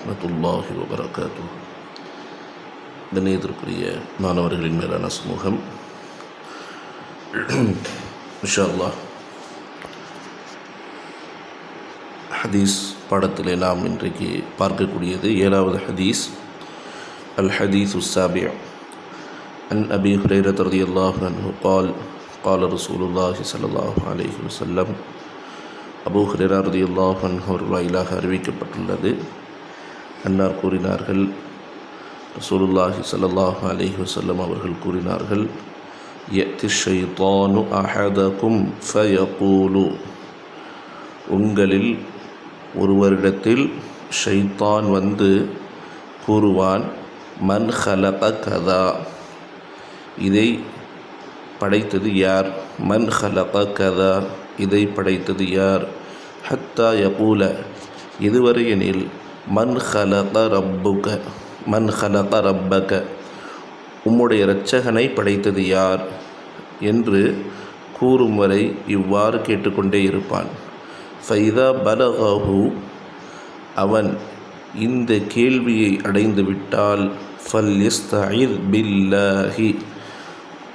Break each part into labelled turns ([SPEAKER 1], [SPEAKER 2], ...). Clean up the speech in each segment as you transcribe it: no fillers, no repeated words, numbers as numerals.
[SPEAKER 1] வரஹ்மத்துல்லாஹி வபரகாத்துஹு. கண்ணியத்திற்குரிய மாணவர்களின் மேலான சமூகம், இன்ஷா அல்லாஹ் ஹதீஸ் பாடத்திலே நாம் இன்றைக்கு பார்க்கக்கூடியது 7வது ஹதீஸ். அல் ஹதீஸ் السابع عن أبي هريرة رضي الله عنه قال قال رسول الله صلى الله عليه وسلم. அபூ ஹுரைரா ரலியல்லாஹு அன்ஹு அவர்கள் வாயிலாக அறிவிக்கப்பட்டுள்ளது. அன்னார் கூறினார்கள், ரசூலுல்லாஹி ஸல்லல்லாஹு அலைஹி வஸல்லம் அவர்கள் கூறினார்கள், யத்தி ஷைத்தானு அஹதகும் ஃபயகூலு, உங்களில் ஒருவரிடத்தில் ஷைத்தான் வந்து கூறுவான், மன் ஹலக கதா, இதை படைத்தது யார்? மன் ஹலக கதா, இதை படைத்தது யார்? ஹத்தா யகூல, இதுவரை எனில் மன் ஹலக ரப்புக, மன் ஹலக ரப்பக, உம்முடைய இரட்சகனை படைத்தது யார் என்று கூறும் வரை இவ்வாறு கேட்டுக்கொண்டே இருப்பான். ஃபைதா பலகஹு, அவன் இந்த கேள்வியை அடைந்து விட்டால், ஃபல்யஸ்தஇத் பில்லாஹி,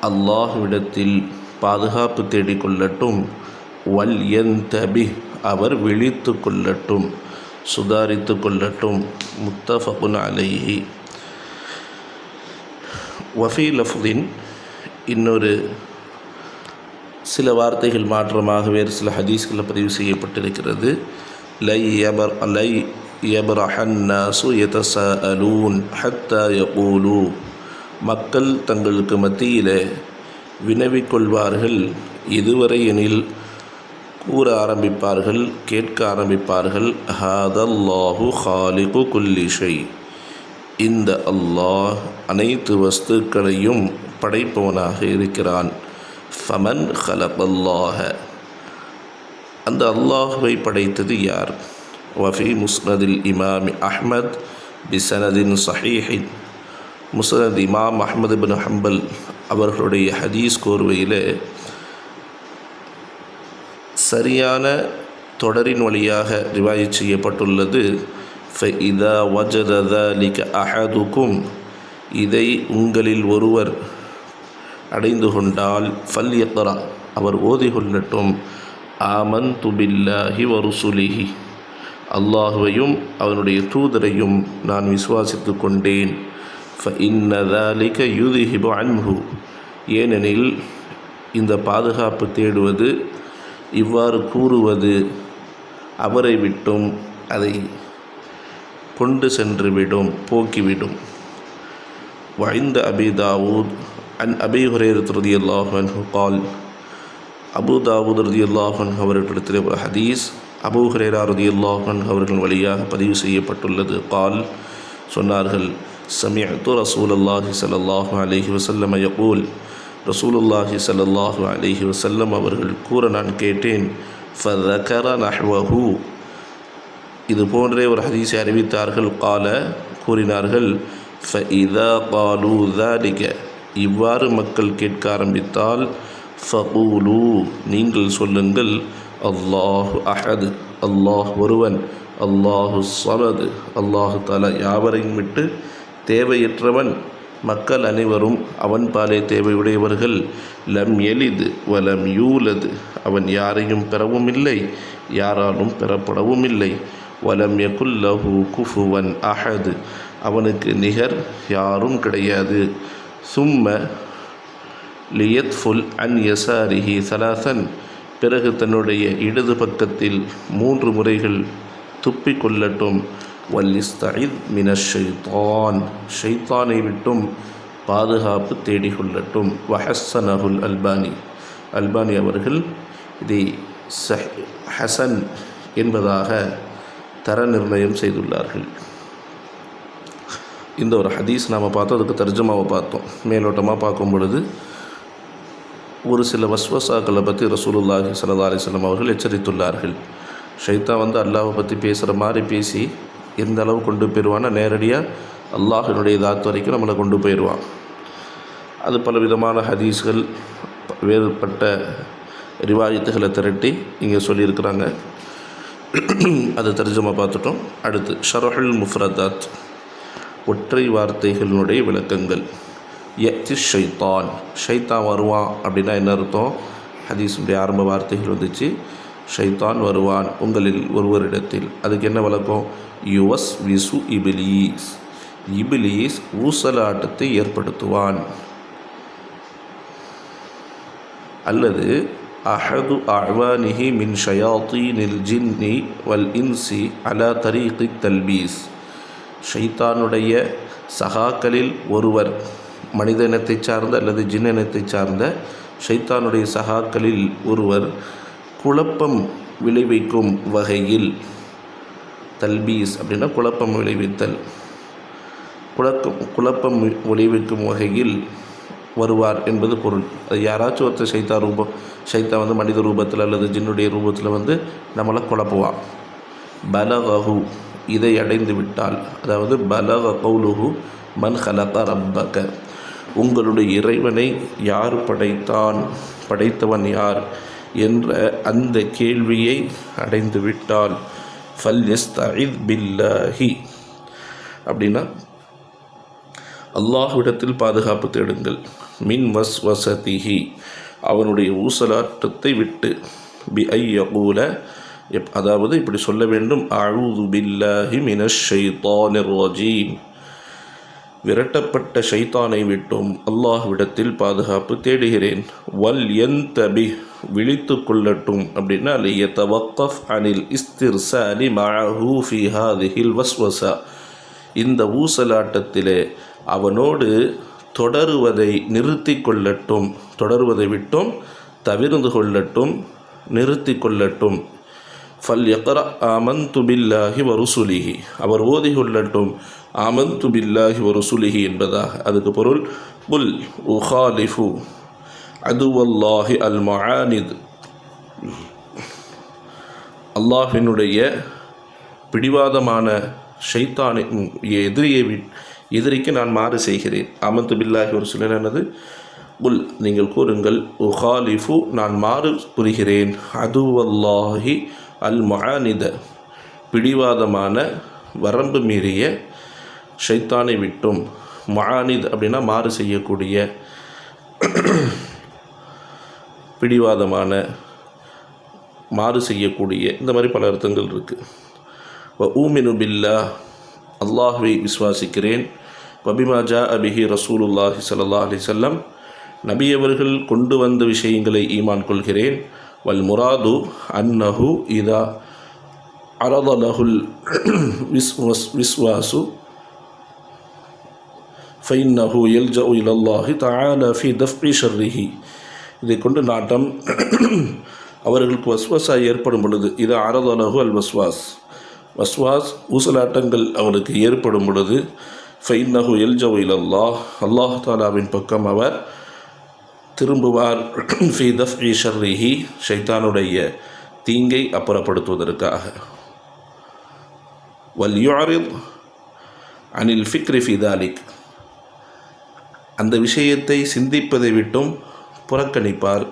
[SPEAKER 1] அல்லாஹ்விடத்தில் பாதுகாப்பு தேடிக்கொள்ளட்டும். வல் யந்தபி, அவர் விழித்து கொள்ளட்டும், சுதாரித்து கொள்ளட்டும். முத்தஃபகுன் அலைஹி. வஃபி லஃப்தின், இன்னொரு சில வார்த்தைகள் மாற்றமாக வேறு சில ஹதீஸ்களில் பதிவு செய்யப்பட்டிருக்கிறது. லை யபரஹன் நாசு யதஸாஅலூன் ஹத்தா யகூலு, மக்கள் தங்களுக்கு மத்தியில் வினவிக்கொள்வார்கள், இதுவரை எனில் கூற ஆரம்பிப்பார்கள், கேட்க ஆரம்பிப்பார்கள், ஹாதல்லாஹு ஹாலிகு குல்லி ஷை, இந்த அல்லாஹ் அனைத்து வஸ்துக்களையும் படைப்பவனாக இருக்கிறான். ஃபமன் ஹலகல்லாஹ, அந்த அல்லாஹுவை படைத்தது யார்? வஃபி முஸ்னதில் இமாம் அஹ்மத் பிசனதின் சஹீஹின், முஸ்னத் இமாம் அஹ்மது பின் ஹம்பல் அவர்களுடைய ஹதீஸ் கோர்வையில் சரியான தொடரின் வழியாக ரிவாயத் செய்யப்பட்டுள்ளது. ஃபஇதா வஜத ذلك அஹதுக்கும், இதை உங்களில் ஒருவர் அடைந்து கொண்டால், ஃபல்யக்ரா, அவர் ஓதிக்கொள்ளட்டும், ஆமன்து பில்லாஹி வருசுலிஹி, அல்லாஹுவையும் அவனுடைய தூதரையும் நான் விசுவாசித்து கொண்டேன். ஃபஇன்ன ذلك யுذஹிபு அன்ஹு, ஏனெனில் இந்த பாதுகாப்பு தேடுவது, இவ்வாறு கூறுவது அவரை விட்டும் அதை கொண்டு சென்றுவிடும், போக்கிவிடும். வஇந்த அபி தாவூத் அன் அபி ஹுரைரா ரலியல்லாஹு அன்ஹு கால், அபூ தாவூத் ரலியல்லாஹு அன்ஹு அவர்களிடத்தில் ஒரு ஹதீஸ் அபூ ஹுரைரா ரலியல்லாஹு அன்ஹு அவர்கள் வழியாக பதிவு செய்யப்பட்டுள்ளது. கால், சொன்னார்கள், சமிஅத்து ரசூலுல்லாஹி ஸல்லல்லாஹு அலைஹி வஸல்லம் யகூல், ரசூலுல்லாஹி ஸல்லல்லாஹு அலைஹி வஸல்லம் அவர்கள் கூற நான் கேட்டேன். ஃபதகர நஹ்வஹு, இது போன்றே ஒரு ஹதீஸை அறிவித்தார்கள். கால, கூறினார்கள், ஃபஇதா காலூ ذلك, இவ்வாறு மக்கள் கேட்க ஆரம்பித்தால், ஃபகூலு, நீங்கள் சொல்லுங்கள், அல்லாஹு அஹது, அல்லாஹ் ஒருவன், அல்லாஹு ஸமது, அல்லாஹு தஆலா யாவரையும் விட்டு தேவையற்றவன், மக்கள் அனைவரும் அவன் பாலே தேவையுடையவர்கள். லம் யலிது வலம் யூலது, அவன் யாரையும் பெறவும் இல்லை, யாராலும் பெறப்படவும் இல்லை. வலம் யகுல் லஹு குஃபுவன் அஹது, அவனுக்கு நிகர் யாரும் கிடையாது. சும்ம லியத்ஃபுல் அன் யசாரிஹி சலாசன், பிறகு தன்னுடைய இடது பக்கத்தில் 3 முறைகள் துப்பிக் கொள்ளட்டும். வல்லிஸ்தஇத் மினஷ் ஷைத்தான், ஷைத்தானை விட்டும் பாதுகாப்பு தேடிக்கொள்ளட்டும். வஹஸ்ஸனஹுல் அல்பானி, அல்பானி அவர்கள் இதை ஹசன் என்பதாக தர நிர்ணயம் செய்துள்ளார்கள். இந்த ஒரு ஹதீஸ் நாம் பார்த்தோம், அதுக்கு தர்ஜமாவை பார்த்தோம். மேலோட்டமாக பார்க்கும் பொழுது ஒரு சில வஸ்வசாக்களை பற்றி ரசூலுல்லாஹி ஸல்லல்லாஹு அலைஹி வஸல்லம் அவர்கள் எச்சரித்துள்ளார்கள். ஷைத்தான் வந்து அல்லாஹ்வை பற்றி பேசுகிற மாதிரி பேசி எந்த அளவு கொண்டு போயிடுவான்னா, நேரடியாக அல்லாஹினுடைய தாத் வரைக்கும் நம்மளை கொண்டு போயிடுவான். அது பல விதமான ஹதீஸ்கள், வேறுபட்ட ரிவாயத்துகளை திரட்டி இங்கே சொல்லியிருக்கிறாங்க. அது தர்ஜுமா பார்த்துட்டோம். அடுத்து ஷரஹுல் முஃப்ரதாத், ஒற்றை வார்த்தைகளினுடைய விளக்கங்கள். யத்தி ஷைத்தான், ஷைத்தான் வருவான் அப்படின்னா என்ன அர்த்தம்? ஹதீஸுடைய ஆரம்ப வார்த்தைகள் வந்துச்சு, ஷைத்தான் வருவான் உங்களில் ஒருவரிடத்தில். அதுக்கு என்ன விளக்கம்? யுவஸ் விசு இபிலீஸ், இபிலீஸ் ஊசலாட்டத்தை ஏற்படுத்துவான். அல்லது அஹது அவானிஹி மின் ஷயாத்தீனில் ஜின்னி வல் இன்சி அலா தரீகி தல்பீஸ், ஷைத்தானுடைய சகாக்களில் ஒருவர், மனித இனத்தை சார்ந்த அல்லது ஜின் இனத்தை சார்ந்த ஷைத்தானுடைய சகாக்களில் ஒருவர் குழப்பம் விளைவிக்கும் வகையில், தல்பீஸ் அப்படின்னா குழப்பம் விளைவித்தல், குழப்பம் விளைவிக்கும் வகையில் வருவார் என்பது பொருள். அது யாராச்சும் ஒருத்தர் ஷைத்தான் வந்து மனித ரூபத்தில் அல்லது ஜின்னுடைய ரூபத்தில் நம்மளை குழப்புவான். பலகஹு, இதை அடைந்து விட்டால், அதாவது பலக கௌலுஹு மன் ஹலக ரப்பக, உங்களுடைய இறைவனை யார் படைத்தான், படைத்தவன் யார் என்ற அந்த கேள்வியை அடைந்து விட்டால், ஃபல்யஸ்தஇத் பில்லாஹி, அப்படின்னா அல்லாஹ்விடத்தில் பாதுகாப்பு தேடுங்கள். மின் வஸ்வசதிஹி, அவனுடைய ஊசலாட்டத்தை விட்டு. பி ஐயகூல, அதாவது இப்படி சொல்ல வேண்டும், அஊது பில்லாஹி மினஷ் ஷைத்தானிர் ரஜீம், விரட்டப்பட்ட ஷைத்தானை விட்டும் அல்லாஹ்விடத்தில் பாதுகாப்பு தேடுகிறேன். வல் யந்தபி, விழித்து கொள்ளட்டும் அப்படின்னா லியதவக்கஃப் அனில் இஸ்திர்சாலி மஅஹு ஃபி ஹாதிஹில் வஸ்வஸா, இந்த ஊசலாட்டத்திலே அவனோடு தொடருவதை நிறுத்தி கொள்ளட்டும், தொடருவதை விட்டும் தவிர்ந்து கொள்ளட்டும், நிறுத்தி கொள்ளட்டும். ஃபல் யக்ர ஆமன்து பில்லாஹி வருசுலிஹி, அவர் ஓதி கொள்ளட்டும் ஆமன்து பில்லாஹி வருசுலிஹி என்பதாக. அதுக்கு பொருள் புல் உஹாலிஃபு அதுவல்லாஹி அல் மஆனித், அல்லாஹினுடைய பிடிவாதமான ஷைத்தானின் எதிரிக்கு நான் மாறு செய்கிறேன். ஆமன்து பில்லாஹி வருசுலிஹி என்னது? புல், நீங்கள் கூறுங்கள், உஹாலிஃபு, நான் மாறு புரிகிறேன், அதுவல்லாஹி அல் மஆனித, பிடிவாதமான வரம்பு மீறிய ஷைத்தானை விட்டும். மஆனித் அப்படின்னா மாறு செய்யக்கூடிய, பிடிவாதமான, மாறு செய்யக்கூடிய, இந்த மாதிரி பல அர்த்தங்கள் இருக்குது. வ ஊமினு பில்லாஹ், அல்லாஹ்வை விசுவாசிக்கிறேன். வபிமா ஜாஅ பிஹி ரசூலுல்லாஹி ஸல்லல்லாஹு அலைஹி வஸல்லம், நபியவர்கள் கொண்டு வந்த விஷயங்களை ஈமான் கொள்கிறேன். வல் முராது அன்னஹு இதா அரத லஹுல் விஸ்வாசு ஃபைன்னஹு யல்ஜஉ இலல்லாஹி தஆலா ஃபி தஃபி ஷர்ரிஹி, இதை கொண்டு நாட்டம் அவர்களுக்கு வஸ்வாஸா ஏற்படும் பொழுது, இது அரத லஹு அல் வஸ்வாஸ் ஊசலாட்டங்கள் அவருக்கு ஏற்படும் பொழுது, ஃபைன்னஹு யல்ஜஉ இலல்லாஹ், அல்லாஹ் தஆலாவின் பக்கம் அவர் திரும்புவார். ஃபி தஃபி ஷர்ரிஹி, ஷைத்தானுடைய தீங்கை அப்புறப்படுத்துவதற்காக. வல் யுஅரித் அனில் ஃபிக்ரி ஃபி தாலிக், அந்த விஷயத்தை சிந்திப்பதை விட்டும் புறக்கணிப்பார்.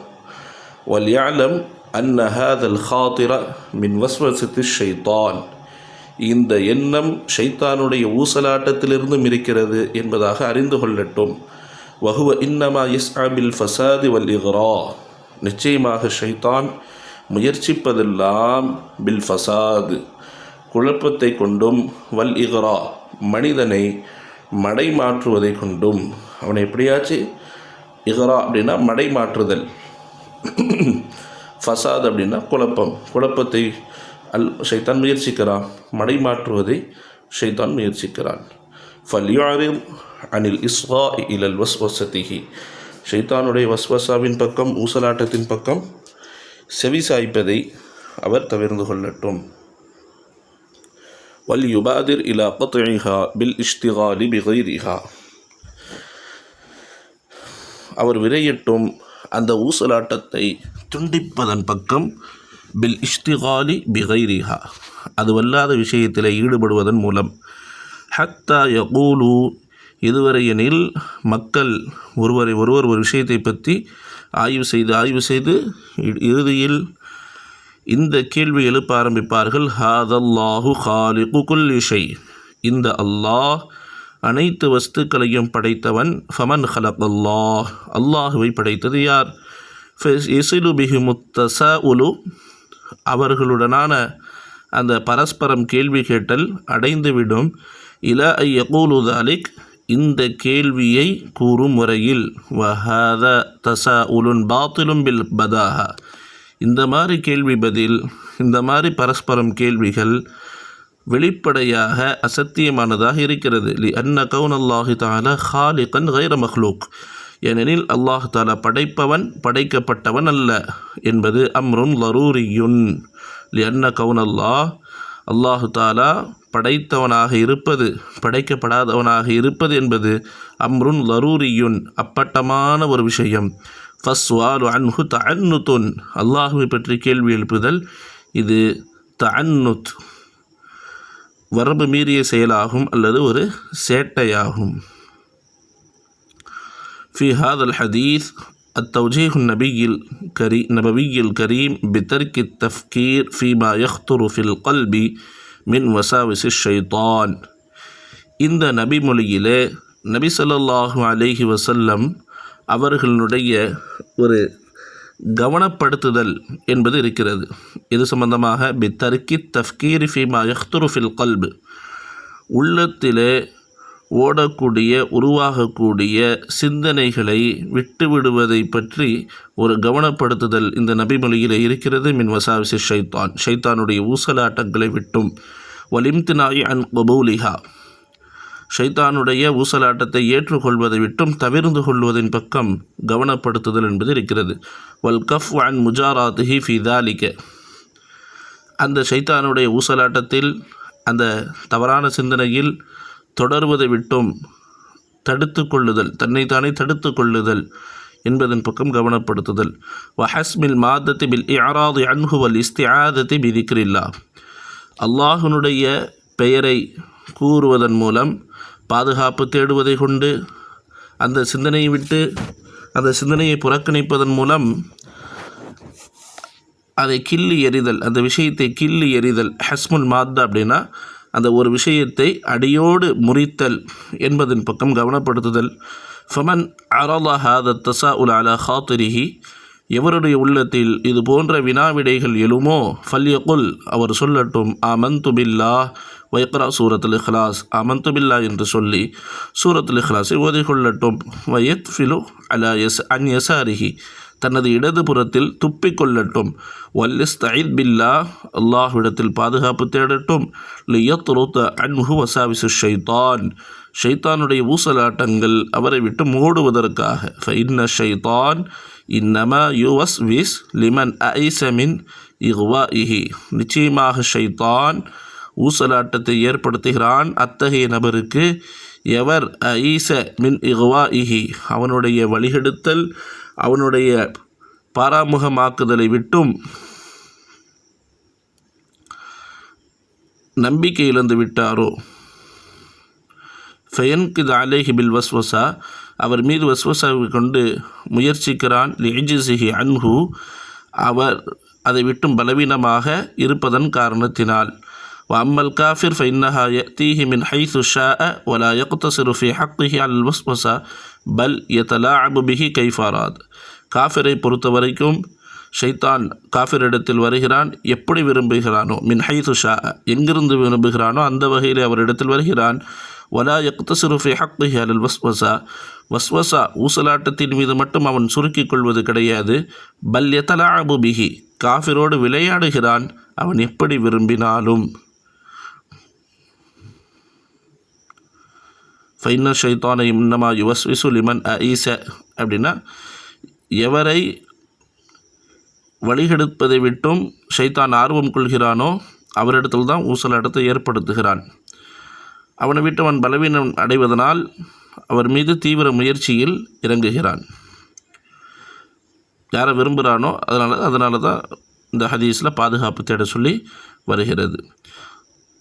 [SPEAKER 1] வல் யஅலம் அன்ன ஹாதல் ஹாத்திர மின் வஸ்வஸத்தி ஷைத்தான், இந்த எண்ணம் ஷைத்தானுடைய ஊசலாட்டத்திலிருந்தும் இருக்கிறது என்பதாக அறிந்து கொள்ளட்டும். வஹுவ இன்னமா யஸ்ஆ பில் ஃபசாதி வல் இக்ரா, நிச்சயமாக ஷைத்தான் முயற்சிப்பதெல்லாம் பில் ஃபசாத், குழப்பத்தை கொண்டும், வல் இக்ரா, மனிதனை மடை மாற்றுவதை கொண்டும். அவனை எப்படியாச்சு, இக்ரா அப்படின்னா மடை மாற்றுதல், ஃபசாத் அப்படின்னா குழப்பத்தை ஷைத்தான் முயற்சிக்கிறான், மடை மாற்றுவதை ஷைத்தான் முயற்சிக்கிறான். ஃபல்யுஅரித் அனில் இஸ்காஇ இலல் வஸ்வஸதிஹி, ஷைத்தானுடைய வஸ்வஸாவின் பக்கம், ஊசலாட்டத்தின் பக்கம் செவி சாய்ப்பதை அவர் தவிர்ந்து கொள்ளட்டும். வல் யுபாதிர் இலா கத்இஹா பில் இஷ்திகாலி பிகைரிஹா, அவர் விரையட்டும் அந்த ஊசலாட்டத்தை துண்டிப்பதன் பக்கம், பில் இஷ்திகாலி பிகைரிஹா, அதுவல்லாத விஷயத்தில் ஈடுபடுவதன் மூலம். ஹத்தா யகூலு, இதுவரை எனில் மக்கள் ஒருவரை ஒருவர் ஒரு விஷயத்தை பற்றி ஆய்வு செய்து இறுதியில் இந்த கேள்வி எழுப்ப ஆரம்பிப்பார்கள். ஹாதல்லாஹு ஹாலிகு குல்லி ஷை, இந்த அல்லாஹ் அனைத்து வஸ்துக்களையும் படைத்தவன். ஃபமன் ஹலகல்லாஹ், அல்லாஹுவை படைத்தது யார்? யஸிலு பிஹி முத்தஸாஉலு, அவர்களுடனான அந்த பரஸ்பரம் கேள்வி கேட்டல் அடைந்துவிடும். இலா ஐ யகூலு தாலிக், இந்த கேள்வியை கூறும் முறையில். வஹாத தஸாஉலுன் பாத்திலும் பில் பதாஹா, இந்த மாதிரி கேள்வி பதில், இந்த மாதிரி பரஸ்பரம் கேள்விகள் வெளிப்படையாக அசத்தியமானதாக இருக்கிறது. லி அன்ன கவுன் அல்லாஹி தஆலா ஹாலிகன் கைர மஹ்லூக், ஏனெனில் அல்லாஹ் தஆலா படைப்பவன், படைக்கப்பட்டவன் அல்ல என்பது அம்ருன் லரூரியுன். லி அன்ன கவுன் அல்லாஹு தஆலா படைத்தவனாக இருப்பது, படைக்கப்படாதவனாக இருப்பது என்பது அம்ருன் லரூரியுன், அப்பட்டமான ஒரு விஷயம். ஃபஸ்வாலு அன்ஹு தஅன்னுத்துன், அல்லாஹுவை பற்றி கேள்வி எழுப்புதல் இது தஅன்னுத், வரம்பு மீறிய செயலாகும் அல்லது ஒரு சேட்டையாகும். ஃபி ஹாதல் ஹதீஸ் التوجيه النبوي الكريم بترك التفكير فيما يخطر في القلب من وساوس الشيطان. இந்த நபிமொழியிலே நபி ஸல்லல்லாஹு அலைஹி வஸல்லம் அவர்களுடைய ஒரு கவனப்படுத்துதல் என்பது இருக்கிறது. இது சம்பந்தமாக பித்தர்கி தஃப்கீர் ஃபீமா யஹ்துரு ஃபில் கல்ப், உள்ளத்திலே ஓடக்கூடிய உருவாகக்கூடிய சிந்தனைகளை விட்டுவிடுவதை பற்றி ஒரு கவனப்படுத்துதல் இந்த நபிமொழியில் இருக்கிறது. மின் வசாவிசி ஷைத்தான், ஷைத்தானுடைய ஊசலாட்டங்களை விட்டும். வலிம்தினாயி அன் கபூலிஹா, ஷைத்தானுடைய ஊசலாட்டத்தை ஏற்றுக்கொள்வதை விட்டும் தவிர்ந்து கொள்வதின் பக்கம் கவனப்படுத்துதல் என்பது இருக்கிறது. வல் கஃப் அன் முஜாராத்திஹி ஃபி தாலிக, அந்த ஷைத்தானுடைய ஊசலாட்டத்தில், அந்த தவறான சிந்தனையில் தொடர்வதை விட்டும் தடுத்து கொள்ளுதல், தன்னைத்தானே தடுத்து கொள்ளுதல் என்பதன் பக்கம் கவனப்படுத்துதல். வஹஸ்மில் மாதத்தி பில் இஅராதி அன்ஹு வல் இஸ்திஆதத்தி பிதிக்ரில்லா, அல்லாஹ்வுடைய பெயரை கூறுவதன் மூலம் பாதுகாப்பு தேடுவதை கொண்டு அந்த சிந்தனையை விட்டு, அந்த சிந்தனையை புறக்கணிப்பதன் மூலம் அதை கிள்ளி எறிதல், அந்த விஷயத்தை கிள்ளி எறிதல். ஹஸ்முல் மாத்தா அப்படின்னா அந்த ஒரு விஷயத்தை அடியோடு முறித்தல் என்பதன் பக்கம் கவனப்படுத்துதல். ஃபமன் அரல ஹாத தஸாஉல் அலா ஹாத்திரிஹி, எவருடைய உள்ளத்தில் இது போன்ற வினாவிடைகள் எழுமோ, ஃபல்யகுல், அவர் சொல்லட்டும், ஆமன்து பில்லாஹ் வயக்ரா சூரத்துல் இஹ்லாஸ், ஆமன்து பில்லாஹ் என்று சொல்லி சூரத்துல் இஹ்லாஸை ஓதிக்கொள்ளட்டும். வயத்ஃபிலு அலா அன் யசாரிஹி, தனது இடது புறத்தில் துப்பிக்கொள்ளட்டும். வல்லிஸ்தஇத் பில்லாஹ், அல்லாஹ்விடத்தில் பாதுகாப்பு தேடட்டும். லியத்ருத அன்ஹு வசாவிசு ஷைத்தான், ஷைத்தானுடைய ஊசலாட்டங்கள் அவரை விட்டு மூடுவதற்காக. ஃபஇன்ன ஷைத்தான் இன்னமா யுவஸ்விஸ் லிமன் அஇஸ மின் இக்வாஇஹி, நிச்சயமாக ஷைத்தான் ஊசலாட்டத்தை ஏற்படுத்துகிறான் அத்தகைய நபருக்கு, எவர் அஈஸ மின் இக்வாஇஹி, அவனுடைய வழிகெடுத்தல், அவனுடைய பாராமுகமாக்குதலை விட்டும் நம்பிக்கை இழந்து விட்டாரோ. ஃபயன்கித் அலைஹி பில் வஸ்வசா, அவர் மீது வஸ்வசாவை கொண்டு முயற்சிக்கிறான். லிஇஜ்ஸிஹி அன்ஹு, அவர் அதை விட்டும் பலவீனமாக இருப்பதன் காரணத்தினால். வஅம்மல் காஃபிர் ஃபஇன்னஹா யஅதீஹி மின் ஹைஸு ஷாஅ வலா யக்தஸிரு ஃபீ ஹக்கிஹி அல் வஸ்வஸா பல் யதலாஅபு பிஹி கைஃப அராத், காஃபிரை பொறுத்த வரைக்கும் ஷைத்தான் காஃபிரிடத்தில் வருகிறான் எப்படி விரும்புகிறானோ, மின் ஹைஸு ஷாஅ, எங்கிருந்து விரும்புகிறானோ அந்த வகையில் அவரிடத்தில் வருகிறான். வலா யக்தஸிரு ஃபீ ஹக்கிஹி அல் வஸ்வஸா, வஸ்வஸா ஊசலாட்டத்தின் மீது மட்டும் அவன் சுருக்கிக் கொள்வது கிடையாது. பல் யதலாஅபு பிஹி, காஃபிரோடு விளையாடுகிறான் அவன் எப்படி விரும்பினாலும். ஃபைன ஷைத்தானை இன்னமா யுவஸ்விசு லிமன் அஈஸ, அப்படின்னா எவரை வழிகெடுப்பதை விட்டும் ஷைத்தான் ஆர்வம் கொள்கிறானோ அவரிடத்தில் தான் ஊசலாட்டத்தை ஏற்படுத்துகிறான். அவனை விட்டு அவன் பலவீனம் அடைவதனால் அவர் மீது தீவிர முயற்சியில் இறங்குகிறான். யாரை விரும்புகிறானோ அதனால தான் இந்த ஹதீஸில் பாதுகாப்பு தேட சொல்லி வருகிறது.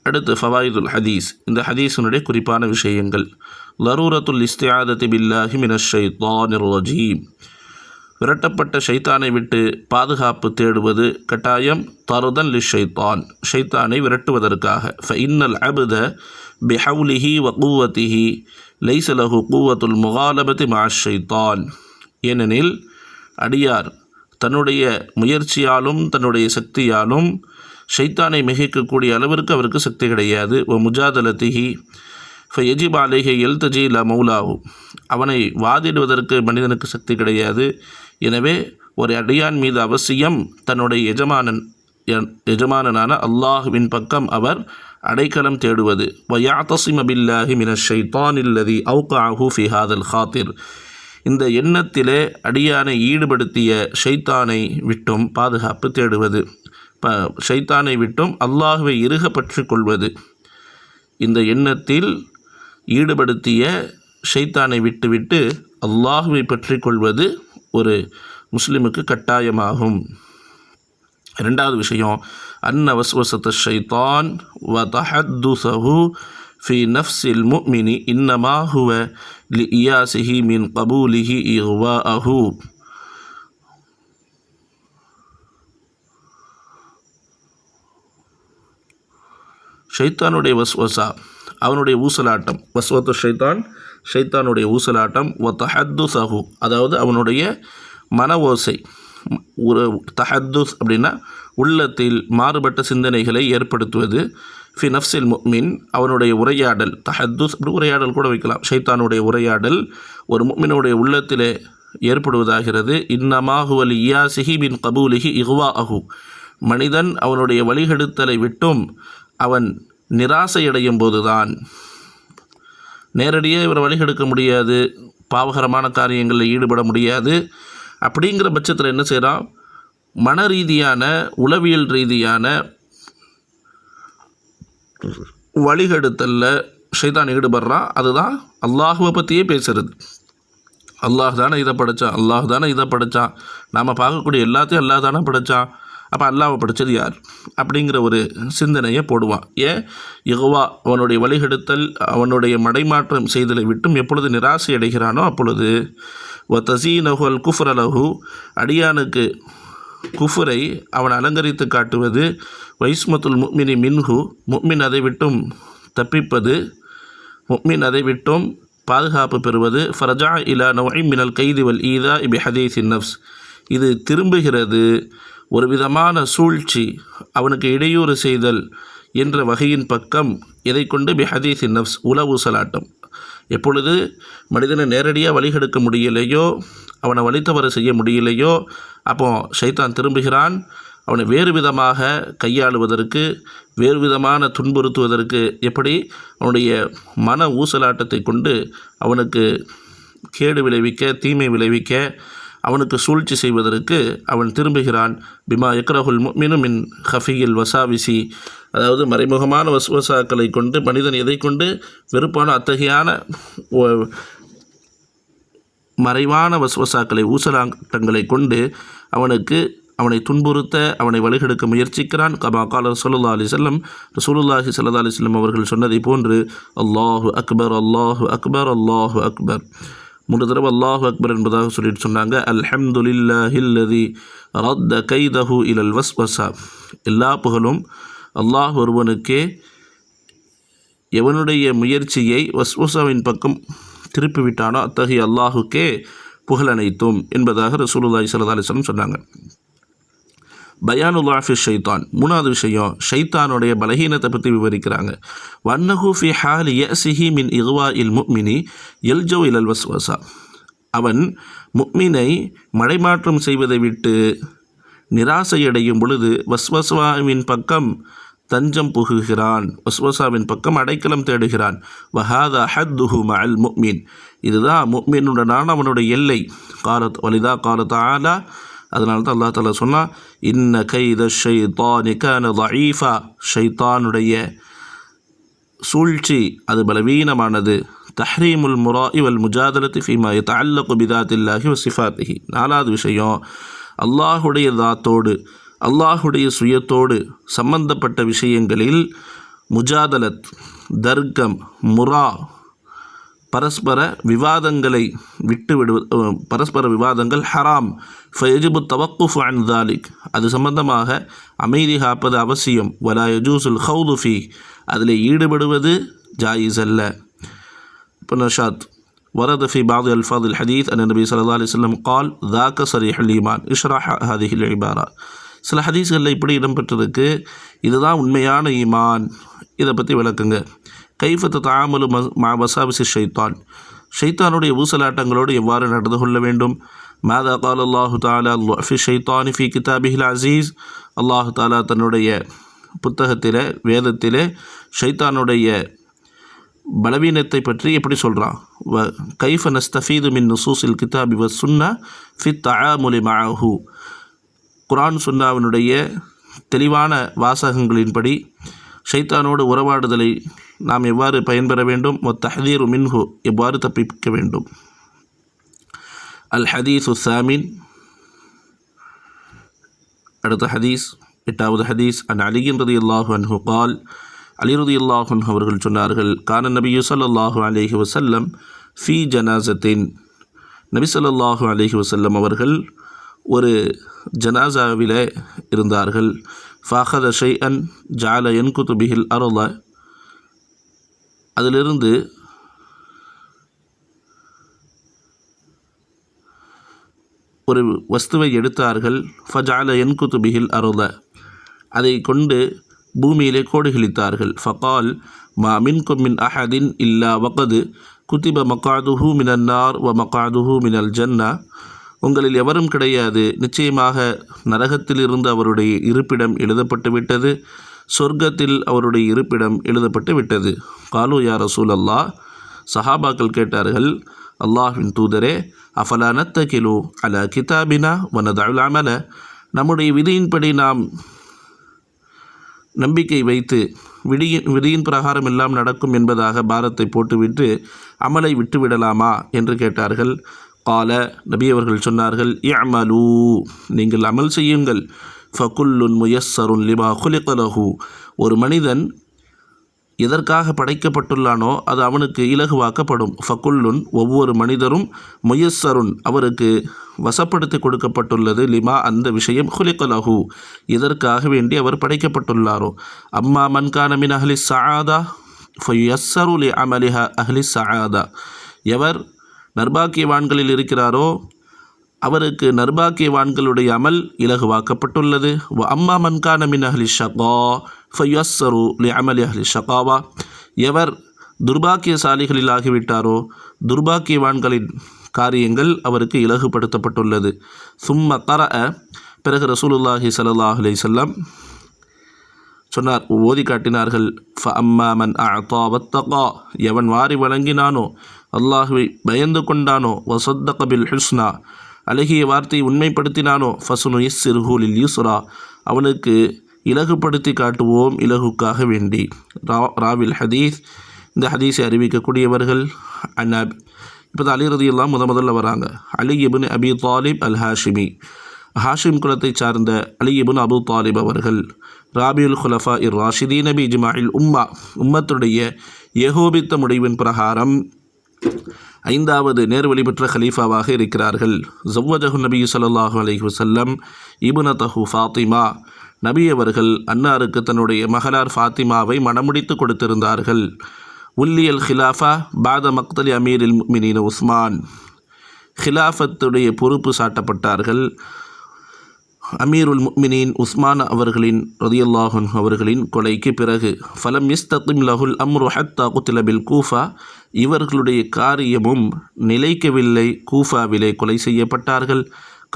[SPEAKER 1] அடுத்து ஃபவாயிதுல் ஹதீஸ், இந்த ஹதீஸினுடைய குறிப்பான விஷயங்கள். லரூரத்துல் இஸ்திஆதத்தி பில்லாஹி மினஷ் ஷைத்தானிர் ரஜீம், விரட்டப்பட்ட ஷைத்தானை விட்டு பாதுகாப்பு தேடுவது கட்டாயம். தருதன் லி ஷைத்தான், ஷைத்தானை விரட்டுவதற்காக. ஃபஇன்னல் அப்த பிஹவுலிஹி வ குவத்திஹி லைஸ லஹு குவத்துல் முகாலபதி மஅ ஷைத்தான். ஏனெனில் அடியார் தன்னுடைய முயற்சியாலும் தன்னுடைய சக்தியாலும் ஷைத்தானை மிகைக்கக்கூடிய அளவிற்கு அவருக்கு சக்தி கிடையாது. ஒ முஜாதலத்திஹி ஃபயஜிப் அலைஹி யல்தஜி இலா மௌலாஹு, அவனை வாதிடுவதற்கு மனிதனுக்கு சக்தி கிடையாது. எனவே ஒரு அடியான் மீது அவசியம் தன்னுடைய எஜமானனான அல்லாஹுவின் பக்கம் அவர் அடைக்கலம் தேடுவது. வயஅதஸிம பில்லாஹி மினஷ் ஷைத்தானில்லதி அவ்கஅஹு ஃபி ஹாதல் ஹாத்திர், இந்த எண்ணத்திலே அடியானை ஈடுபடுத்திய ஷைத்தானை விட்டும் பாதுகாப்பு தேடுவது, ஷைத்தானை விட்டும் அல்லாஹுவை இறுக பற்றி கொள்வது. இந்த எண்ணத்தில் ஈடுபடுத்திய ஷைத்தானை விட்டுவிட்டு அல்லாஹுவை பற்றி கொள்வது ஒரு முஸ்லிமுக்கு கட்டாயமாகும். இரண்டாவது விஷயம், அன்ன வஸ்வசத்த ஷைத்தான் வ தஹத்துஸஹு ஃபி நஃப்ஸில் முஃமினி இன்னமா ஹுவ லிஇயாஸிஹி மின் கபூலிஹி இக்வாஅஹு. ஷைத்தானுடைய வஸ்வசா, அவனுடைய ஊசலாட்டம், வஸ்வத்து ஷைத்தான், ஷைத்தானுடைய ஊசலாட்டம். வ தஹத்துஸஹு, அதாவது அவனுடைய மன ஓசை. ஒரு தஹத்துஸ் அப்படின்னா உள்ளத்தில் மாறுபட்ட சிந்தனைகளை ஏற்படுத்துவது. ஃபி நஃப்ஸில் முஃமின், அவனுடைய உரையாடல். தஹத்துஸ் அப்படி உரையாடல் கூட வைக்கலாம். ஷைத்தானுடைய உரையாடல் ஒரு முஃமினுடைய உள்ளத்திலே ஏற்படுவதாகிறது. இன்னமா ஹுவ லிஇயாஸிஹி மின் கபூலிஹி இக்வாஅஹு, மனிதன் அவனுடைய வழிகெடுத்தலை விட்டும் அவன் நிராசையடையும் போதுதான். நேரடியாக இவரை வழிகெடுக்க முடியாது, பாவகரமான காரியங்களில் ஈடுபட முடியாது. அப்படிங்கிற பட்சத்தில் என்ன செய்கிறான், மன ரீதியான உளவியல் ரீதியான வழிகெடுத்தலில் ஷைத்தான் ஈடுபடுறான். அதுதான் அல்லாஹுவை பற்றியே பேசுகிறது. அல்லாஹ் தானே இதை படைத்தான், அல்லாஹ் தானே இதை படைத்தான், நாம் பார்க்கக்கூடிய எல்லாத்தையும் அல்லாஹ் தானே படைத்தான், அப்போ அல்லாஹ்வை படைச்சது யார் அப்படிங்கிற ஒரு சிந்தனையை போடுவான். ஏன் யெகோவா அவனுடைய வழிகெடுத்தல், அவனுடைய மடைமாற்றம் செய்தலை விட்டும் எப்பொழுது நிராசை அடைகிறானோ அப்பொழுது வ தஸீனஹு அல் குஃப்ர லஹு, அடியானுக்கு குஃபரை அவன் அலங்கரித்து காட்டுவது. வைஸ்மத்துல் முஃமினி மின்ஹு, முஃமின் அதை விட்டும் தப்பிப்பது, முஃமின் அதை விட்டும் பாதுகாப்பு பெறுவது. ஃபரஜா இலா நௌஇ மினல் கைதி வல் ஈதா பி ஹதீஸின் நஃப்ஸ், இது திரும்புகிறது ஒரு விதமான சூழ்ச்சி, அவனுக்கு இடையூறு செய்தல் என்ற வகையின் பக்கம். எதை கொண்டு? பி ஹதீஸின் நஃப்ஸ், உளவூசலாட்டம். எப்பொழுது மனிதனை நேரடியாக வழிகெடுக்க முடியலையோ, அவனை வழித்தவர செய்ய முடியலையோ, அப்போ ஷைத்தான் திரும்புகிறான் அவனை வேறு விதமாக கையாளுவதற்கு, வேறு விதமான துன்புறுத்துவதற்கு. எப்படி? அவனுடைய மன ஊசலாட்டத்தை கொண்டு அவனுக்கு கேடு விளைவிக்க, தீமை விளைவிக்க, அவனுக்கு சூழ்ச்சி செய்வதற்கு அவன் திரும்புகிறான். பிமா யக்ரஹுல் முஃமினு மின் ஹஃபியில் வசாவிசி, அதாவது மறைமுகமான வஸ்வசாக்களை கொண்டு மனிதன் எதை கொண்டு வெறுப்பான அத்தகையான மறைவான வஸ்வசாக்களை, ஊசலாட்டங்களை கொண்டு அவனை துன்புறுத்த, அவனை வழிகெடுக்க முயற்சிக்கிறான். கமா கால ஸல்லல்லாஹு அலைஹி வஸல்லம், ரசூலுல்லாஹி ஸல்லல்லாஹு அலைஹி வஸல்லம் அவர்கள் சொன்னதை போன்று அல்லாஹு அக்பர் அல்லாஹு அக்பர் அல்லாஹு அக்பர், 3 தடவை அல்லாஹு அக்பர் என்பதாக சொல்லிட்டு சொன்னாங்க. அல்ஹம்துலில்லாஹில்லதி ரத்த கைதஹு இலல் வஸ்வஸா, எல்லா புகழும் அல்லாஹ் ஒருவனுக்கே, எவனுடைய முயற்சியை வஸ்வஸாவின் பக்கம் திருப்பிவிட்டானோ அத்தகைய அல்லாஹுக்கே புகழனைத்தும் என்பதாக ரசூலுல்லாஹி ஸல்லல்லாஹு அலைஹி வஸல்லம் சொன்னாங்க. பயானுல் ஆஃபி ஷைத்தான், 3வது விஷயம், ஷைத்தானுடைய பலகீனத்தை பற்றி விவரிக்கிறாங்க. வன்னஹு ஃபி ஹாலி யஸிஹி மின் இக்வாஇல் முஃமினி யல்ஜு இலல் வஸ்வஸா, அவன் முஃமினை மடைமாற்றம் செய்வதை விட்டு நிராசையடையும் பொழுது வஸ்வஸாவின் பக்கம் தஞ்சம் புகுகிறான், வஸ்வஸாவின் பக்கம் அடைக்கலம் தேடுகிறான். வஹாதா ஹத்துஹு மஅல் முஃமின், இதுதான் முஃமினுடனான அவனுடைய எல்லை. காலத் வலிதா காலத் தஆலா, அதனால தான் அல்லாஹ் தஆலா சொன்னான், இன்ன கைத ஷைத்தானி கான தஈஃபா, ஷைத்தானுடைய சூழ்ச்சி அது பலவீனமானது. தஹ்ரீமுல் முராஇ வல் முஜாதலத்தி ஃபீமா யதஅல்லகு பிதாத்தில்லாஹி வ சிஃபாத்திஹி, 4வது விஷயம், அல்லாஹுடைய தாத்தோடு, அல்லாஹுடைய சுயத்தோடு சம்பந்தப்பட்ட விஷயங்களில் முஜாதலத், தர்க்கம், முரா, பரஸ்பர விவாதங்களை பரஸ்பர விவாதங்கள் ஹராம். ஃபயஜிபு தவக்குஃபு அன் தாலிக், அது சம்பந்தமாக அமைதி காப்பது அவசியம். வலா யஜூசுல் ஹவுது ஃபீ, அதில் ஈடுபடுவது ஜாயிஸ் அல்ல. இப்போ நஷாத் ورد في بعض ألفاظ الحديث أن النبي صلى الله عليه وسلم قال ذاك صريح الإيمان اشرح هذه العبارة. சில ஹதீஸ்களில் இப்படி இடம்பெற்றிருக்கு, இதுதான் உண்மையான ஈமான், இதை பற்றி விளக்குங்க. கைஃபத்து தாமலு மா வசாபிசி ஷைத்தான், ஷைத்தானுடைய ஊசலாட்டங்களோடு எவ்வாறு நடந்து கொள்ள வேண்டும். மாதா கால் அல்லாஹு தாலா ஃபி ஷைத்தானி ஃபி கிதாபிஹில் அசீஸ், அல்லாஹு தாலா தன்னுடைய புத்தகத்தில் வேதத்திலே ஷைத்தானுடைய பலவீனத்தை பற்றி எப்படி சொல்கிறான். கைஃப நஸ்தஃபீது மின் நுசூஸில் கிதாபி வ சுன்னா ஃபி தஆமுலி மஅஹு, குர்ஆன் சுன்னாவினுடைய தெளிவான வாசகங்களின்படி ஷைத்தானோடு உறவாடுதலை நாம் எவ்வாறு பயன்பெற வேண்டும். தஹ்தீரு மின்ஹு, எவ்வாறு தப்பிக்க வேண்டும். அல் ஹதீஸு சாமின், அடுத்த ஹதீஸ் 8வது ஹதீஸ். அன் அலியின் ரலியல்லாஹு அன்ஹு கால், அலி ரலியல்லாஹு அன்ஹு அவர்கள் சொன்னார்கள், கான நபியு ஸல்லல்லாஹு அலைஹி வஸல்லம் ஃபீ ஜனாஸத்தின், நபி ஸல்லல்லாஹு அலைஹி வஸல்லம் அவர்கள் ஒரு ஜனாஸாவில் இருந்தார்கள். ஃபஅഖத ஷைஅன் ஜஅல யன்குது பிஹில் அர்த, அதிலிருந்து ஒரு வஸ்துவை எடுத்தார்கள். ஃபஜஅல யன்குது பிஹில் அர்த, அதை கொண்டு பூமியிலே கோடுகளித்தார்கள். ஃபகால் மா மின்கும் மின் அஹதின் இல்லா வகது குத்திப மக்காதுஹு மினன் நார் வ மக்காதுஹு மினல் ஜன்னா, உங்களில் எவரும் கிடையாது, நிச்சயமாக நரகத்திலிருந்து அவருடைய இருப்பிடம் எழுதப்பட்டு விட்டது, சொர்க்கத்தில் அவருடைய இருப்பிடம் எழுதப்பட்டு விட்டது. காலு யா ரசூல் அல்லாஹ், சஹாபாக்கள் கேட்டார்கள், அல்லாஹ்வின் தூதரே, அஃபலா நத்தகிலு அலா கிதாபினா வ நதஉல் அமல, நம்முடைய விதியின்படி நாம் நம்பிக்கை வைத்து விதியின் பிரகாரம் எல்லாம் நடக்கும் என்பதாக பாரத்தை போட்டுவிட்டு அமலை விட்டுவிடலாமா என்று கேட்டார்கள். கால, நபி அவர்கள் சொன்னார்கள், இஅமலூ, நீங்கள் அமல் செய்யுங்கள். ஃபகுல்லுன் முயஸ்ஸருன் லிமா குலிக லஹு, ஒரு மனிதன் எதற்காக படைக்கப்பட்டுள்ளானோ அது அவனுக்கு இலகுவாக்கப்படும். ஃபகுல்லுன், ஒவ்வொரு மனிதரும், முயஸ்ஸருன், அவருக்கு வசப்படுத்தி கொடுக்கப்பட்டுள்ளது, லிமா, அந்த விஷயம், குலிக லஹு, எதற்காக வேண்டி அவர் படைக்கப்பட்டுள்ளாரோ. அம்மா மன்கான மின் அஹ்லி ஸஆதா ஃபயுயஸ்ஸரு லி அமலிஹா அஹ்லி ஸஆதா, எவர் நர்பாக்கியவான்களில் இருக்கிறாரோ அவருக்கு நர்பாக்கியவான்களுடைய அமல் இலகுவாக்கப்பட்டுள்ளது. வ அம்மா மன்கான மின் அஹ்லி ஷகா ஃபயுயஸ்ஸரு லி அமலி அஹ்லி ஷகாவா, எவர் துர்பாக்கியசாலிகளில் ஆகிவிட்டாரோ துர்பாக்கியவான்களின் காரியங்கள் அவருக்கு இலகுபடுத்தப்பட்டுள்ளது. சும்ம கரஅ, பிறகு ரசூலுல்லாஹி ஸல்லல்லாஹு அலைஹி வஸல்லம் சொன்னார், ஓதி காட்டினார்கள். ஃப அம்மா மன் அஅதா வத்தகா, எவன் வாரி வழங்கினானோ, அல்லாஹுவை பயந்து கொண்டானோ, வஸத்தக பில் ஹுஸ்னா, அழகிய வார்த்தையை உண்மைப்படுத்தினானோ, ஃபஸுனுயஸ்ஸிருஹு லில் யுஸ்ரா, அவனுக்கு இலகுப்படுத்தி காட்டுவோம் இலகுக்காக வேண்டி. ராவில் ஹதீஸ், இந்த ஹதீஸை அறிவிக்கக்கூடியவர்கள் அன்னாப். இப்போ அலி ரலியல்லாஹு முதல்ல வராங்க. அலி இப்னு அபி தாலிப் அல் ஹாஷிமி, ஹாஷிம் குலத்தை சார்ந்த அலி இப்னு அபு தாலிப் அவர்கள் ராபியுல் குலஃபா இர் ராஷிதீன் பி இஜ்மாஇல் உம்மா, உம்மத்துடைய ஏகோபித்த முடிவின் பிரகாரம் 5வது நேர்வழி பெற்ற கலீஃபாவாக இருக்கிறார்கள். ஜவ்வஜஹு நபி ஸல்லல்லாஹு அலைஹி வஸல்லம் இப்னதஹு ஃபாத்திமா, நபி அவர்கள் அன்னாருக்கு தன்னுடைய மகளார் ஃபாத்திமாவை மணமுடித்து கொடுத்திருந்தார்கள். உல்லியல் ஹிலாஃபா பாத மக்தலி அமீரில் முஃமினீன் உஸ்மான், ஹிலாஃபத்துடைய பொறுப்பு சாட்டப்பட்டார்கள் அமீருல் முஃமினீன் உஸ்மான் அவர்களின் ரலியல்லாஹு அன்ஹு அவர்களின் கொலைக்கு பிறகு. ஃபலம் யஸ்தகிம் லஹுல் அம்ரு ஹத்தா குத்தில பில் கூஃபா, இவர்களுடைய காரியமும் நிலைக்கவில்லை, கூஃபாவிலே கொலை செய்யப்பட்டார்கள்.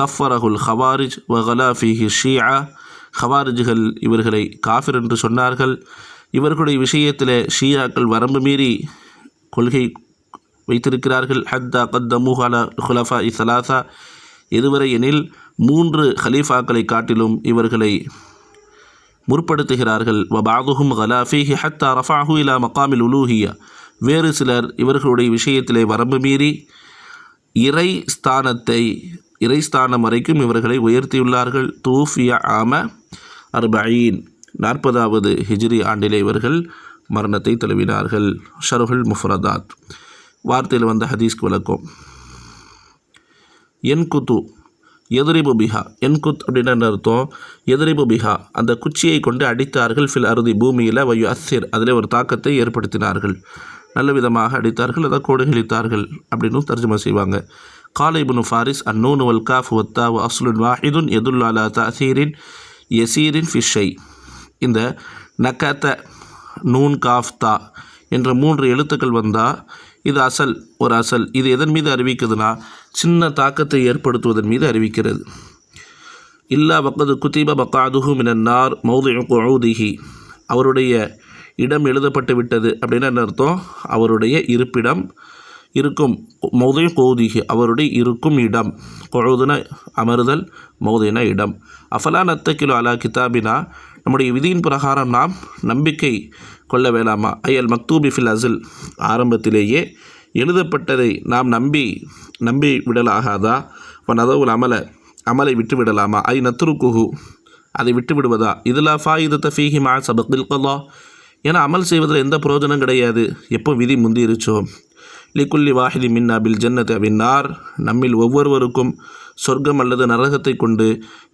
[SPEAKER 1] கஃபரஹுல் ஹவாரிஜ் வகலா ஃபீஹி ஷியா, ஹவாரிஜ்கள் இவர்களை காஃபிர் என்று சொன்னார்கள். இவர்களுடைய விஷயத்தில் ஷியாக்கள் வரம்பு மீறி கொள்கை வைத்திருக்கிறார்கள். ஹத்தா கத்தமுஹு அலா குலஃபா இஸ்லாசா, எதுவரை எனில் 3 ஹலீஃபாக்களை காட்டிலும் இவர்களை முற்படுத்துகிறார்கள். வபாதுஹும் கலா ஃபீஹி ஹத்தா ரஃபஅஹு இலா மகாமில் உலூஹியா, வேறு சிலர் இவர்களுடைய விஷயத்திலே வரம்பு மீறி இறைஸ்தானம் வரைக்கும் இவர்களை உயர்த்தியுள்ளார்கள். தூஃபிய ஆம 40, 40வது ஹிஜ்ரி ஆண்டிலே இவர்கள் மரணத்தை தழுவினார்கள். ஷர்ஹுல் முஃப்ரதாத். வார்த்தையில் வந்த ஹதீஸ்க்கு விளக்கம். என்குத்து எதிரிபு பிஹா, என்குத் அப்படின்ற அர்த்தம் எதிரிபு பிஹா, அந்த குச்சியை கொண்டு அடித்தார்கள். ஃபில் அருதி பூமியில் வயு அஸ்ஸிர், அதிலே ஒரு தாக்கத்தை ஏற்படுத்தினார்கள், நல்ல விதமாக அடித்தார்கள், அதை கோடுகளித்தார்கள் அப்படின்னு தர்ஜுமா செய்வாங்க. கால இப்னு ஃபாரிஸ் அந்நூன் வல் காஃப் வத்தாவு அஸ்லுன் வாஹிதுன் எதுல் அலா தஅசீரின் யசீரின் ஃபிஷை. இந்த நக்கத்த நூன் காஃப் தா என்ற 3 எழுத்துக்கள் வந்தால் இது அசல், ஒரு அசல். இது எதன் மீது அறிவிக்குதுன்னா சின்ன தாக்கத்தை ஏற்படுத்துவதன் மீது அறிவிக்கிறது. இல்லா வக்கது குத்திப பக்காதுஹு மினன்னார் மௌதிஉ குஊதிஹி, அவருடைய இடம் எழுதப்பட்டு விட்டது அப்படின்னா என்ன அர்த்தம்? அவருடைய இருப்பிடம் இருக்கும். மௌதிஉ குஊதிஹி, அவருடைய இருக்கும் இடம். குஊதுனா அமர்தல், மௌதினா இடம். அஃபலா நத்தகிலு அலா கிதாபினா, நம்முடைய விதியின் பிரகாரம் நாம் நம்பிக்கை கொள்ள வேண்டாமா? ஐயல் மக்தூபி ஃபில் அசில், ஆரம்பத்திலேயே எழுதப்பட்டதை நாம் நம்பி விடலாகாதா? நதவுல் அமலை விட்டு விடலாமா? ஐ நத்ருக்குஹு, அதை விட்டு விடுவதா? இதுலா ஃபாயிதத ஃபீஹி மா சபக்கில் கல்லா, ஏன்னா அமல் செய்வதில் எந்த பிரயோஜனம் கிடையாது எப்போ விதி முந்திருச்சோ. லிகுல்லி வாஹிதி மின்னா பில் ஜன்னத் அவின்னார், நம்மில் ஒவ்வொருவருக்கும் சொர்க்கம் அல்லது நரகத்தை கொண்டு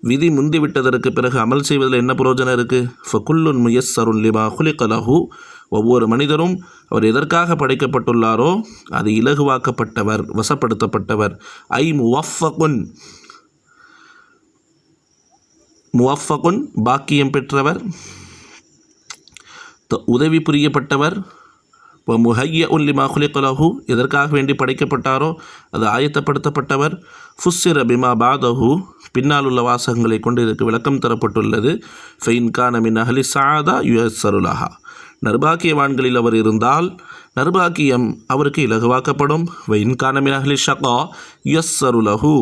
[SPEAKER 1] விதி முந்திவிட்டதற்கு பிறகு அமல் செய்வதில் என்ன பிரயோஜனம் இருக்குது? ஃபகுல்லுன் முயஸ்ஸருன் லிமா குலிக லஹு, ஒவ்வொரு மனிதரும் அவர் எதற்காக படைக்கப்பட்டுள்ளாரோ அது இலகுவாக்கப்பட்டவர், வசப்படுத்தப்பட்டவர். ஐ முவஃபகுன் பாக்கியம் பெற்றவர், உதவி புரியப்பட்டவர். முஹய்ய லிமா குலிக லஹு, எதற்காக வேண்டி படைக்கப்பட்டாரோ அது ஆயத்தப்படுத்தப்பட்டவர். ஃபுஸ்ஸிர பிமா பாதஹு, பின்னால் உள்ள வாசகங்களை கொண்டு இதற்கு விளக்கம் தரப்பட்டுள்ளது. ஃபைன் கான மின் அஹ்லி ஸஆதா யுயஸ்ஸருலஹா, நர்பாக்கியவான்களில் அவர் இருந்தால் நர்பாக்கியம் அவருக்கு இலகுவாக்கப்படும். வைன் கான மின் அஹ்லி ஷகா யுயஸ்ஸருலஹு,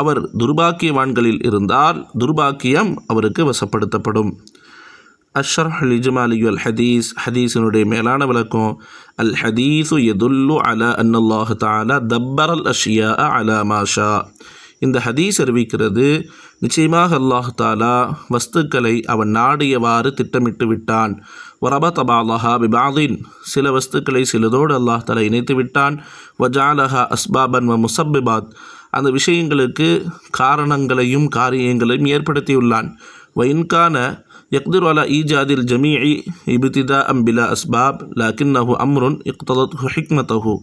[SPEAKER 1] அவர் துர்பாக்கியவான்களில் இருந்தால் துர்பாக்கியம் அவருக்கு வசப்படுத்தப்படும். அஷ்ஷர்ஹ் லிஜ்மாலி அல் ஹதீஸ், ஹதீஸினுடைய மேலான விளக்கம். அல் ஹதீஸு யதுல்லு அலா அன்னல்லாஹு தஆலா தப்பரல் அஷ்யா அலா மாஷா, இந்த ஹதீஸ் அறிவிக்கிறது நிச்சயமாக அல்லாஹ் தாலா வஸ்துக்களை அவன் நாடியவாறு திட்டமிட்டு விட்டான். வரபத பாலஹா பிபாதின், சில வஸ்துக்களை சிலதோடு அல்லாஹ் தாலா இணைத்து விட்டான். வஜாலஹா அஸ்பாபன் வ முசப்பிபாத், அந்த விஷயங்களுக்கு காரணங்களையும் காரியங்களையும் ஏற்படுத்தியுள்ளான். வைன்கான யக்திரு அலா ஈஜாதில் ஜமீஇ இப்திதா பிலா அஸ்பாப் லாக்கின்னஹு அம்ருன் இக்ததத்ஹு ஹிக்மத்தஹு,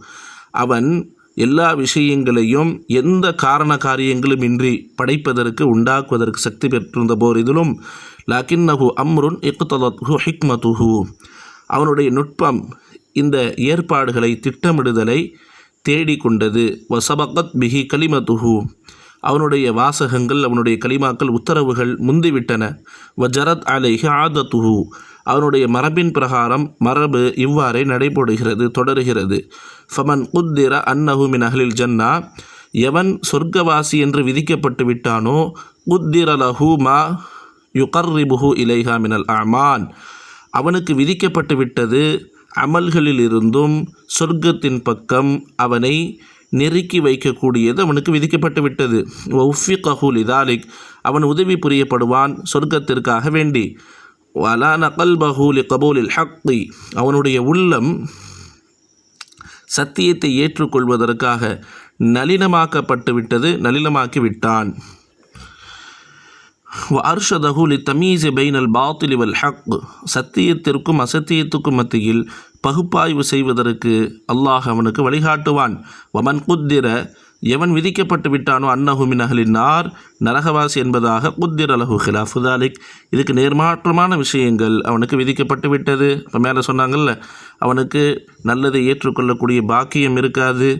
[SPEAKER 1] அவன் எல்லா விஷயங்களையும் எந்த காரண காரியங்களும் இன்றி படைப்பதற்கு உண்டாக்குவதற்கு சக்தி பெற்றிருந்த போதிலும் லாக்கின்னஹு அம்ருன் இக்ததத்ஹு ஹிக்மத்துஹு, அவனுடைய நுட்பம் இந்த ஏற்பாடுகளை திட்டமிடுதலை தேடிக்கொண்டது. வசபகத் பிஹி கலிமத்துஹு, அவனுடைய வாசகங்கள் அவனுடைய கலிமாக்கள் உத்தரவுகள் முந்திவிட்டன. வஜரத் அலைஹி ஆதத்துஹு, அவனுடைய மரபின் பிரகாரம் மரபு இவ்வாறே நடைபெறுகிறது தொடர்கிறது. ஃபமன் குத்திர அன்னஹு மின் அஹ்லில் ஜன்னா, எவன் சொர்க்கவாசி என்று விதிக்கப்பட்டு விட்டானோ குத்திர லஹு மா யுகர்ரிபுஹு இலைஹா மினல் அமான், அவனுக்கு விதிக்கப்பட்டு விட்டது அமல்களில் இருந்தும் சொர்க்கத்தின் பக்கம் அவனை நெருக்கி வைக்கக்கூடியது அவனுக்கு விதிக்கப்பட்டு விட்டது. வஃபிகஹு லிதாலிக், அவன் உதவி புரியப்படுவான் சொர்க்கத்திற்காக வேண்டி. வலான கல்பஹு லிகபூலில் ஹக்கி, அவனுடைய உள்ளம் சத்தியத்தை ஏற்றுக்கொள்வதற்காக நளினமாக்கப்பட்டு விட்டது, நளினமாக்கி விட்டான். வஅர்ஷதஹு லித்தமீஸி பைனல் பாத்திலி வல் ஹக், சத்தியத்திற்கும் அசத்தியத்துக்கும் மத்தியில் பகுப்பாய்வு செய்வதற்கு அல்லாஹ் அவனுக்கு வழிகாட்டுவான். வமன் குத்திர, எவன் விதிக்கப்பட்டு விட்டானோ அன்னஹு மின் அஹ்லின் நார், நரகவாசி என்பதாக குத்திர லஹு ஹிலாஃபு தாலிக், இதுக்கு நேர்மாற்றமான விஷயங்கள் அவனுக்கு விதிக்கப்பட்டு விட்டது. இப்போ மேலே சொன்னாங்கல்ல, அவனுக்கு நல்லதை ஏற்றுக்கொள்ளக்கூடிய பாக்கியம் இருக்காது,